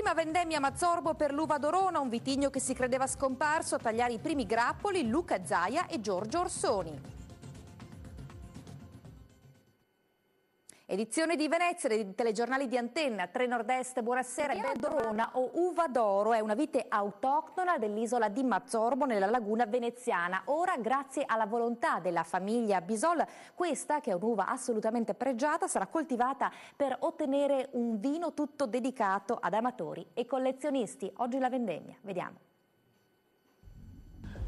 Prima vendemmia a Mazzorbo per l'uva d'Orona, un vitigno che si credeva scomparso, a tagliare i primi grappoli Luca Zaia e Giorgio Orsoni. Edizione di Venezia dei telegiornali di Antenna, 3 Nord-Est, buonasera. D'Orona o uva d'oro è una vite autoctona dell'isola di Mazzorbo nella laguna veneziana. Ora, grazie alla volontà della famiglia Bisol, questa, che è un'uva assolutamente pregiata, sarà coltivata per ottenere un vino tutto dedicato ad amatori e collezionisti. Oggi la vendemmia, vediamo.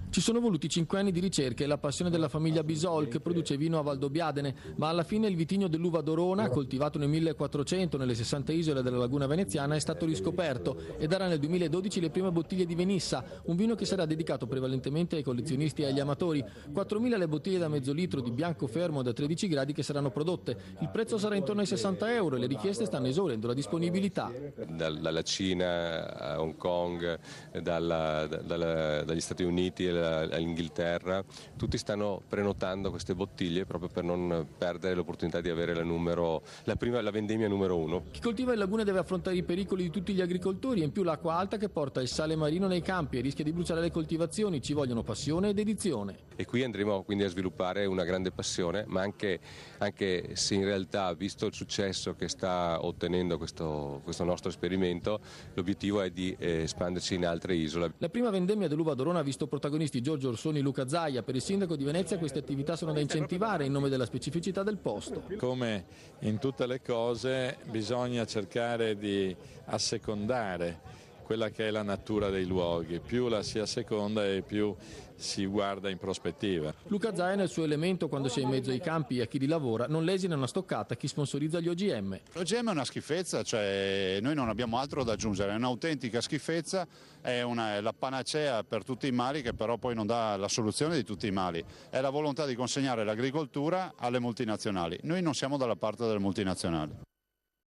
Ci sono voluti 5 anni di ricerca e la passione della famiglia Bisol, che produce vino a Valdobbiadene, ma alla fine il vitigno dell'uva d'Orona, coltivato nel 1400 nelle 60 isole della laguna veneziana, è stato riscoperto e darà nel 2012 le prime bottiglie di Venissa, un vino che sarà dedicato prevalentemente ai collezionisti e agli amatori. 4.000 le bottiglie da mezzo litro di bianco fermo da 13 gradi che saranno prodotte. Il prezzo sarà intorno ai 60 euro e le richieste stanno esaurendo la disponibilità. Dalla Cina a Hong Kong, dagli Stati Uniti all'Inghilterra, tutti stanno prenotando queste bottiglie proprio per non perdere l'opportunità di avere la vendemmia numero 1. Chi coltiva in laguna deve affrontare i pericoli di tutti gli agricoltori e in più l'acqua alta che porta il sale marino nei campi e rischia di bruciare le coltivazioni. Ci vogliono passione e dedizione. E qui andremo quindi a sviluppare una grande passione, ma anche se in realtà, visto il successo che sta ottenendo questo nostro esperimento, l'obiettivo è di espanderci in altre isole. La prima vendemmia dell'uva d'Orona ha visto protagonisti Giorgio Orsoni e Luca Zaia. Per il sindaco di Venezia queste attività sono da incentivare in nome della specificità del posto. Come in tutte le cose bisogna cercare di assecondare quella che è la natura dei luoghi, più la si asseconda e più si guarda in prospettiva. Luca Zaia nel suo elemento, quando si è in mezzo ai campi e a chi li lavora, non lesina una stoccata a chi sponsorizza gli OGM. L'OGM è una schifezza, cioè noi non abbiamo altro da aggiungere, è un'autentica schifezza, è la panacea per tutti i mali che però poi non dà la soluzione di tutti i mali. È la volontà di consegnare l'agricoltura alle multinazionali. Noi non siamo dalla parte delle multinazionali.